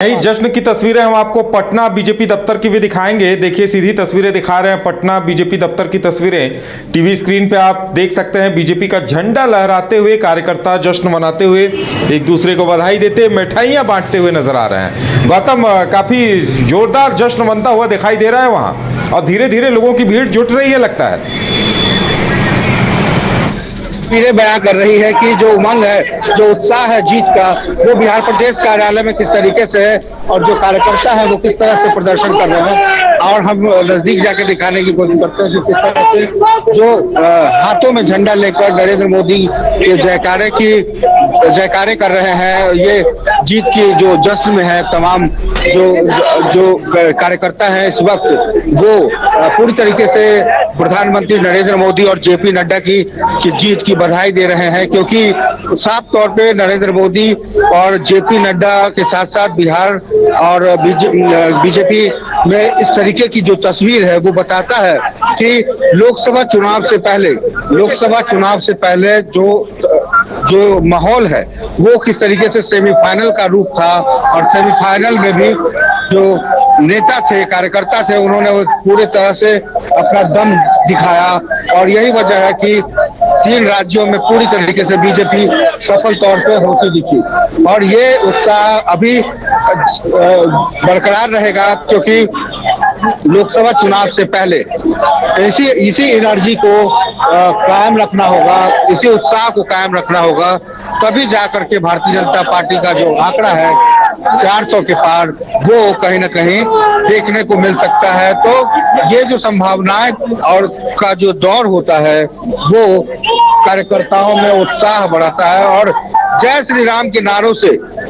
यही जश्न की तस्वीरें हम आपको पटना बीजेपी दफ्तर की भी दिखाएंगे। देखिए, सीधी तस्वीरें दिखा रहे हैं पटना बीजेपी दफ्तर की तस्वीरें। टीवी स्क्रीन पे आप देख सकते हैं बीजेपी का झंडा लहराते हुए कार्यकर्ता जश्न मनाते हुए एक दूसरे को बधाई देते, मिठाइयां बांटते हुए नजर आ रहे हैं। गौतम, काफी जोरदार जश्न मनता हुआ दिखाई दे रहा है वहां, और धीरे धीरे लोगों की भीड़ जुट रही है लगता है। तस्वीरें बयां कर रही है कि जो उमंग है, जो उत्साह है जीत का, वो बिहार प्रदेश कार्यालय में किस तरीके से है और जो कार्यकर्ता है वो किस तरह से प्रदर्शन कर रहे हैं। और हम नजदीक जाके दिखाने की कोशिश करते हैं कि किस तरह से जो हाथों में झंडा लेकर नरेंद्र मोदी के जयकारे कर रहे हैं। ये जीत की जो जश्न में है, तमाम जो कार्यकर्ता है इस वक्त वो पूरी तरीके से प्रधानमंत्री नरेंद्र मोदी और जेपी नड्डा की जीत की बधाई दे रहे हैं, क्योंकि साफ तौर पे नरेंद्र मोदी और जेपी नड्डा के साथ साथ बिहार और बीजेपी में इस तरीके की जो तस्वीर है वो बताता है कि लोकसभा चुनाव से पहले जो माहौल है वो किस तरीके से सेमीफाइनल का रूप था। और सेमीफाइनल में भी जो नेता थे, कार्यकर्ता थे, उन्होंने पूरे तरह से अपना दम दिखाया। और यही वजह है कि 3 राज्यों में पूरी तरीके से बीजेपी सफल तौर पे होती दिखी। और ये उत्साह अभी बरकरार रहेगा, क्योंकि लोकसभा चुनाव से पहले इसी एनर्जी को कायम रखना होगा, इसी उत्साह को कायम रखना होगा, तभी जाकर के भारतीय जनता पार्टी का जो आंकड़ा है 400 के पार, वो कहीं ना कहीं देखने को मिल सकता है। तो ये जो संभावनाएं और का जो दौर होता है वो कार्यकर्ताओं में उत्साह बढ़ाता है, और जय श्री राम के नारों से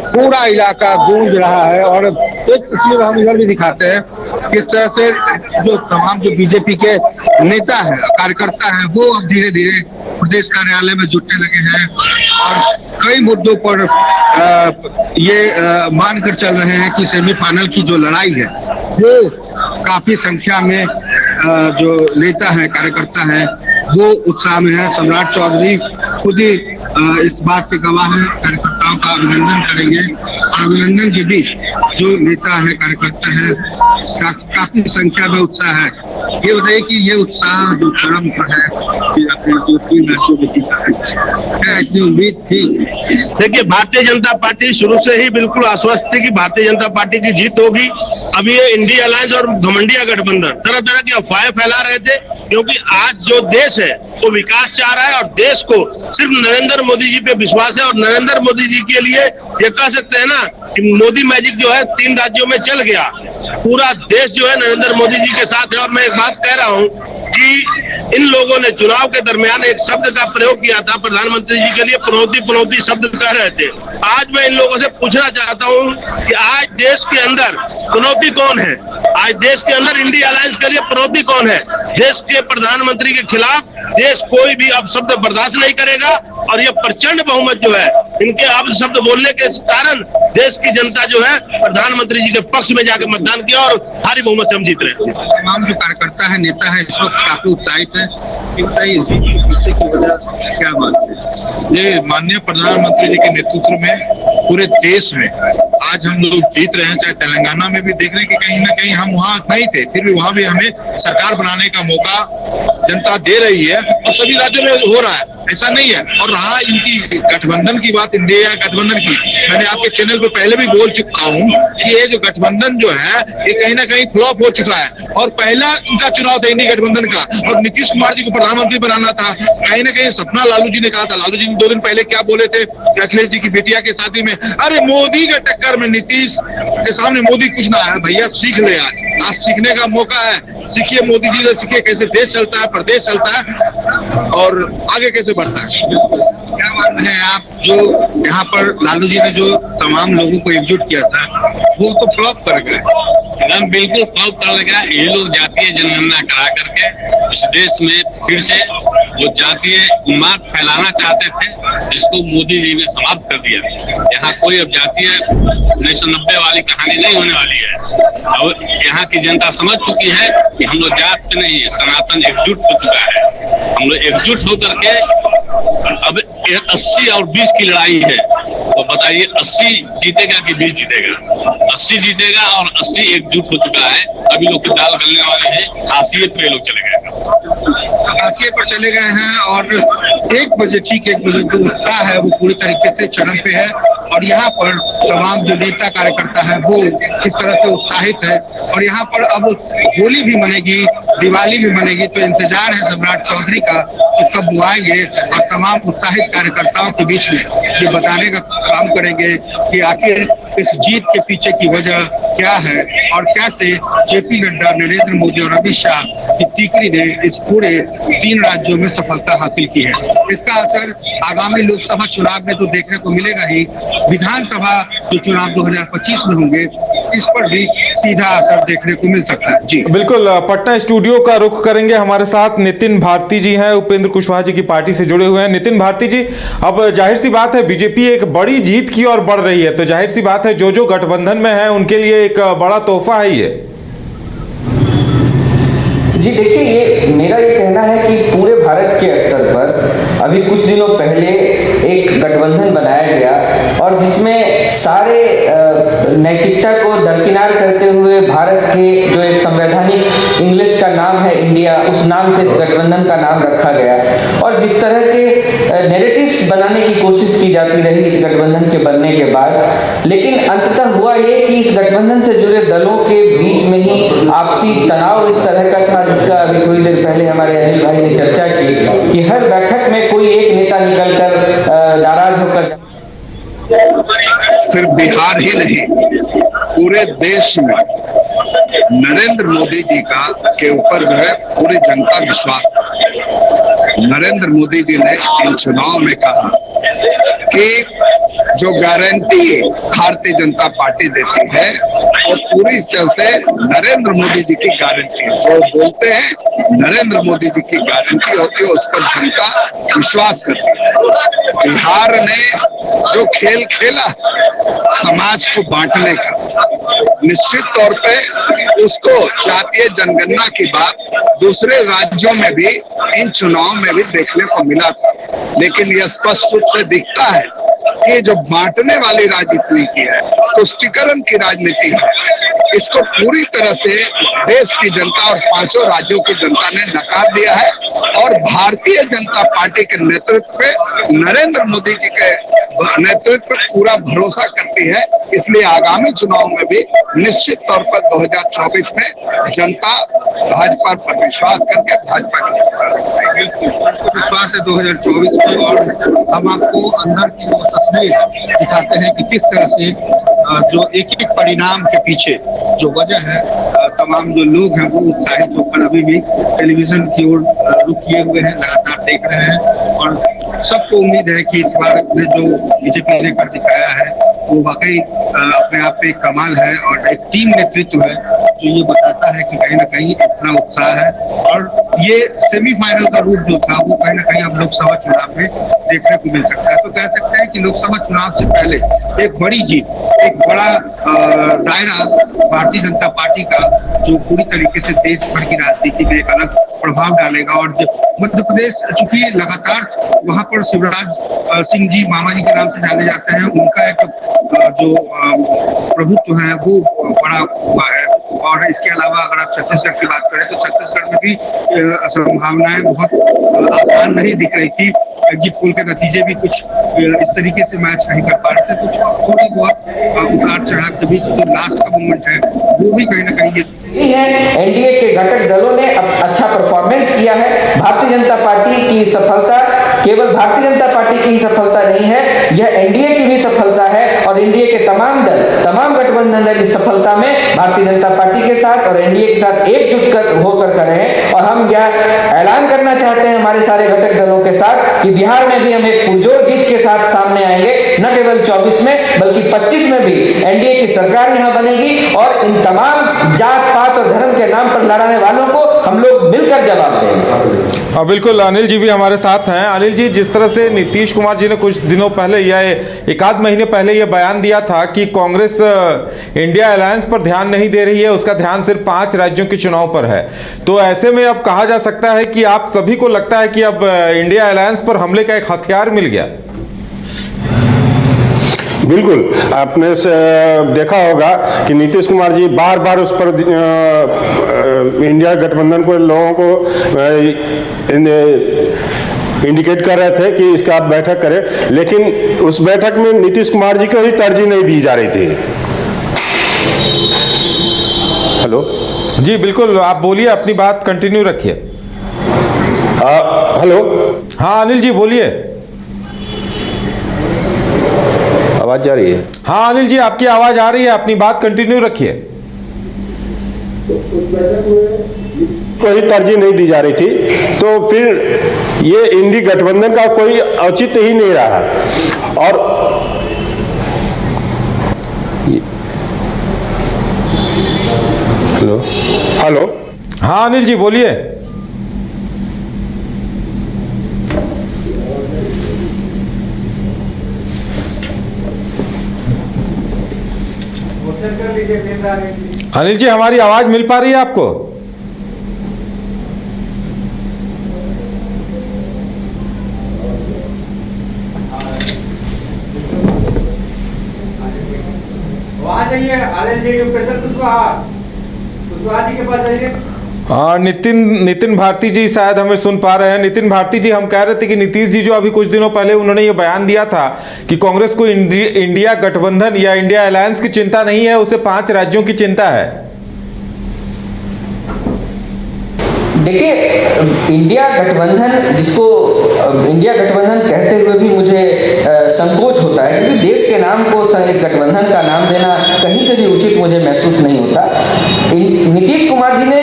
पूरा इलाका गूंज रहा है। और एक तस्वीर हम इधर भी दिखाते हैं किस तरह से जो तमाम जो बीजेपी के नेता है, कार्यकर्ता है, वो अब धीरे धीरे प्रदेश कार्यालय में जुटने लगे हैं और कई मुद्दों पर ये मानकर चल रहे हैं कि सेमीफाइनल की जो लड़ाई है वो काफी संख्या में जो नेता है, कार्यकर्ता है, वो उत्साह में है। सम्राट चौधरी खुद ही इस बात के गवाह हैं, कार्यकर्ताओं का अभिनंदन करेंगे। और अभिनंदन के बीच जो नेता है, कार्यकर्ता है, काफी संख्या में उत्साह है। ये बताइए कि ये उत्साह जो चरम पर है कि अपने जो 3 राज्यों में जीता है, क्या इतनी उम्मीद थी? देखिए, भारतीय जनता पार्टी शुरू से ही बिल्कुल आश्वस्त थी कि भारतीय जनता पार्टी की जीत होगी। अब ये इंडिया अलायंस और घमंडिया गठबंधन तरह तरह की अफवाहें फैला रहे थे, क्योंकि आज जो देश है वो विकास चाह रहा है और देश को सिर्फ नरेंद्र मोदी जी पे विश्वास है। और नरेंद्र मोदी जी के लिए ये कह सकते हैं ना कि मोदी मैजिक जो है 3 राज्यों में चल गया। पूरा देश जो है नरेंद्र मोदी जी के साथ है। और मैं एक बात कह रहा हूँ कि इन लोगों ने चुनाव के दरमियान एक शब्द का प्रयोग किया था, प्रधानमंत्री जी के लिए पनौती शब्द कह रहे थे। आज मैं इन लोगों से पूछना चाहता हूं कि आज देश के अंदर पनौती कौन है? आज देश के अंदर इंडिया अलायंस के लिए पनौती कौन है? देश के प्रधानमंत्री के खिलाफ देश कोई भी अपशब्द बर्दाश्त नहीं करेगा। और ये प्रचंड बहुमत जो है, इनके अपशब्द बोलने के कारण देश की जनता जो है प्रधानमंत्री जी के पक्ष में जाकर मतदान किया और भारी बहुमत से हम जीत रहे हैं। तमाम जो कार्यकर्ता है, नेता है, इस वक्त काफी उत्साहित है। की वजह क्या बात है? ये माननीय प्रधानमंत्री जी के नेतृत्व में पूरे देश में आज हम लोग जीत रहे हैं। चाहे तेलंगाना में भी देख रहे हैं कि कहीं ना कहीं हम वहाँ नहीं थे, फिर भी वहाँ भी हमें सरकार बनाने का मौका जनता दे रही है और सभी राज्यों में हो रहा है, ऐसा नहीं है। और रहा इनकी गठबंधन की बात, इंडिया गठबंधन की, मैंने आपके चैनल पे पहले भी बोल चुका हूँ कि ये जो गठबंधन जो है ये कहीं ना कहीं फ्लॉप हो चुका है। और पहला इनका चुनाव था इंडिया गठबंधन का, और नीतीश कुमार जी को प्रधानमंत्री बनाना था। कहीं ना कहीं सपना लालू जी ने कहा था। लालू जी ने 2 दिन पहले क्या बोले थे कि अखिलेश जी की बेटिया के शादी में, अरे मोदी के टक्कर में नीतीश के सामने मोदी कुछ ना है। भैया सीख ले, आज सीखने का मौका है। सीखिए, मोदी जी से सीखिए कैसे देश चलता है, प्रदेश चलता है और आगे कैसे बढ़ता है। क्या मानते हैं आप, जो यहाँ पर लालू जी ने जो तमाम लोगों को एकजुट किया था वो तो फ्लॉप कर गए? एकदम बिल्कुल फ्लॉप कर गया। ये लोग जातीय जनगणना करा करके इस देश में फिर से जो जातीय उन्माद फैलाना चाहते थे, जिसको मोदी जी ने समाप्त कर दिया। यहाँ कोई अब जातीय 1990 वाली कहानी नहीं होने वाली है। और यहाँ की जनता समझ चुकी है कि हम लोग जात पे नहीं, सनातन एकजुट हो चुका है। हम लोग एकजुट होकर के अब 80 और 20 की लड़ाई है, तो बताइए 80 जीतेगा कि 20 जीतेगा? 80 जीतेगा और 80 एकजुट हो चुका है। अभी लोग की दाल गलने वाले हैं, हाशिए पे लोग चले गए, हाशिए पर चले गए हैं और 1 बजे ठीक 1 बजे जो उत्साह है वो पूरी तरीके से चरम पे है। और यहाँ पर तमाम जो नेता कार्यकर्ता है वो किस तरह से उत्साहित है। और यहाँ पर अब होली भी मनेगी, दिवाली भी मनेगी, तो इंतजार है सम्राट चौधरी का कि कब वो आएंगे और तमाम उत्साहित कार्यकर्ताओं के बीच में ये बताने का काम करेंगे कि आखिर इस जीत के पीछे की वजह क्या है और कैसे जेपी नड्डा, नरेंद्र मोदी और अमित शाह की तीकरी ने इस पूरे 3 राज्यों में सफलता हासिल की है। इसका असर आगामी लोकसभा चुनाव में तो देखने को मिलेगा ही, विधानसभा जो चुनाव 2025 में होंगे इस पर भी सीधा असर देखने को मिल सकता है। जी बिल्कुल, पटना स्टूडियो का रुख करेंगे। हमारे साथ नितिन भारती जी हैं, उपेंद्र कुशवाहा जी की पार्टी से जुड़े हुए हैं। नितिन भारती जी, अब जाहिर सी बात है बीजेपी एक बड़ी जीत की ओर बढ़ रही है, तो जाहिर सी बात है जो गठबंधन में है उनके लिए एक बड़ा तोहफा है ये। जी देखिए, ये मेरा ये कहना है कि पूरे भारत के स्तर पर अभी कुछ दिनों पहले एक गठबंधन बनाया गया और जिसमें सारे नैतिकता को दरकिनार करते हुए भारत के जो एक संवैधानिक इंग्लिश का नाम है इंडिया, उस नाम से इस गठबंधन का नाम रखा गया। और जिस तरह के नैरेटिव्स बनाने की कोशिश की जाती रही इस गठबंधन के बनने के बाद, लेकिन अंततः हुआ ये कि इस गठबंधन से जुड़े दलों के बीच में ही आपसी तनाव इस तरह का था, जिसका अभी थोड़ी देर पहले हमारे अनिल भाई ने चर्चा की कि हर बैठक में कोई एक नेता निकलकर नाराज होकर, सिर्फ बिहार ही नहीं पूरे देश में नरेंद्र मोदी जी का के ऊपर जो है पूरी जनता विश्वास करती है। नरेंद्र मोदी जी ने इन चुनाव में कहा कि जो गारंटी भारतीय जनता पार्टी देती है और पूरी तरह से नरेंद्र मोदी जी की गारंटी है। जो बोलते हैं नरेंद्र मोदी जी की गारंटी होती है, उस पर जनता विश्वास करती है। बिहार ने जो खेल खेला समाज को बांटने का, निश्चित तौर पे उसको जातीय जनगणना की बात दूसरे राज्यों में भी इन चुनाव में भी देखने को मिला था। लेकिन यह स्पष्ट रूप से दिखता है कि जो बांटने वाली राजनीति की है, तुष्टीकरण की राजनीति है, इसको पूरी तरह से देश की जनता और 5 राज्यों की जनता ने नकार दिया है। और भारतीय जनता पार्टी के नेतृत्व पे, नरेंद्र मोदी जी के नेतृत्व पे पूरा भरोसा करती है। इसलिए आगामी चुनाव में भी निश्चित तौर पर 2024 में जनता भाजपा पर विश्वास करके भाजपा की सरकार विश्वास है 2024 में। और हम आपको अंदर की वो तस्वीर दिखाते हैं कि किस तरह से जो एक एक परिणाम के पीछे जो वजह है, तमाम जो लोग हैं वो उत्साहित होकर अभी भी टेलीविजन की ओर रुख किए हुए हैं, लगातार देख रहे हैं। और सबको उम्मीद है कि इस बार ने जो बीजेपी ने कर दिखाया है वो वाकई अपने आप में कमाल है और एक टीम नेतृत्व है जो ये बताता है कि कहीं ना कहीं इतना उत्साह है। और ये सेमीफाइनल का रूप जो था वो कहीं ना कहीं अब लोकसभा चुनाव में देखने को मिल सकता है। तो कह सकते हैं कि लोकसभा चुनाव से पहले एक बड़ी जीत, एक बड़ा दायरा भारतीय जनता पार्टी का जो पूरी तरीके से देश भर की राजनीति में एक अलग प्रभाव डालेगा। और मध्य प्रदेश चूंकि लगातार वहां पर शिवराज सिंह जी मामा जी के नाम से जाने जाते हैं, उनका एक जो प्रभुत्व है वो बड़ा हुआ है। और इसके अलावा अगर आप छत्तीसगढ़ की बात करें तो छत्तीसगढ़ में भी संभावनाएं बहुत आसान नहीं दिख रही थी। एग्जिट पोल के नतीजे भी कुछ इस तरीके से मैच नहीं कर पा रहे थे, तो थोड़ी बहुत उतार चढ़ाव के बीच जो लास्ट का मोमेंट है वो भी कहीं ना कहीं एनडीए के घटक दलों ने अच्छा परफॉर्मेंस किया है। भारतीय जनता पार्टी की सफलता केवल भारतीय जनता पार्टी की ही सफलता नहीं है, यह एनडीए की भी सफलता है। और एनडीए के तमाम दल, तमाम गठबंधन दल इस सफलता में भारतीय जनता पार्टी के साथ और एनडीए के साथ एकजुट होकर खड़े हैं। और हम यह ऐलान करना चाहते हैं हमारे सारे घटक दलों के साथ कि बिहार में भी हम एक पुरजोर जीत के साथ सामने आएंगे, न केवल 24 में बल्कि 25 में भी एनडीए की सरकार यहां बनेगी। और इन तमाम जात पात और धर्म के नाम पर लड़ाने वालों को हम हम लोग मिलकर जवाब देंगे। और बिल्कुल अनिल जी भी हमारे साथ हैं। अनिल जी, जिस तरह से नीतीश कुमार जी ने कुछ दिनों पहले या एक आध महीने पहले यह बयान दिया था कि कांग्रेस इंडिया अलायंस पर ध्यान नहीं दे रही है, उसका ध्यान सिर्फ 5 राज्यों के चुनाव पर है, तो ऐसे में अब कहा जा सकता है कि आप सभी को लगता है कि अब इंडिया अलायंस पर हमले का एक हथियार मिल गया। बिल्कुल, आपने देखा होगा कि नीतीश कुमार जी बार बार उस पर इंडिया गठबंधन को लोगों को इंडिकेट कर रहे थे कि इसका आप बैठक करें, लेकिन उस बैठक में नीतीश कुमार जी को ही तरजीह नहीं दी जा रही थी। हेलो जी बिल्कुल, आप बोलिए, अपनी बात कंटिन्यू रखिए। हेलो, हाँ अनिल जी बोलिए। आवाज जा रही है? हाँ अनिल जी, आपकी आवाज आ रही है, अपनी बात कंटिन्यू रखिए। कोई तरजीह नहीं दी जा रही थी, तो फिर ये इंडी गठबंधन का कोई औचित्य ही नहीं रहा। और हेलो हेलो, हाँ अनिल जी बोलिए। अनिल जी, हमारी आवाज मिल पा रही है आपको? हाँ, नितिन भारती जी शायद हमें सुन पा रहे हैं। नितिन भारती जी, हम कह रहे थे कि नीतीश जी जो अभी कुछ दिनों पहले उन्होंने ये बयान दिया था कि कांग्रेस को इंडिया गठबंधन या इंडिया अलायंस की चिंता नहीं है, उसे 5 राज्यों की चिंता है। देखिए, इंडिया गठबंधन, जिसको इंडिया गठबंधन कहते हुए भी मुझे संकोच होता है, क्योंकि देश के नाम को एक गठबंधन का नाम देना कहीं से भी उचित मुझे महसूस नहीं होता। नीतीश कुमार जी ने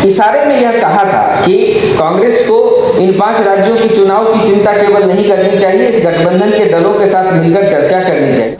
इशारे में यह कहा था कि कांग्रेस को इन 5 राज्यों के चुनाव की चिंता केवल नहीं करनी चाहिए, इस गठबंधन के दलों के साथ मिलकर चर्चा करनी चाहिए।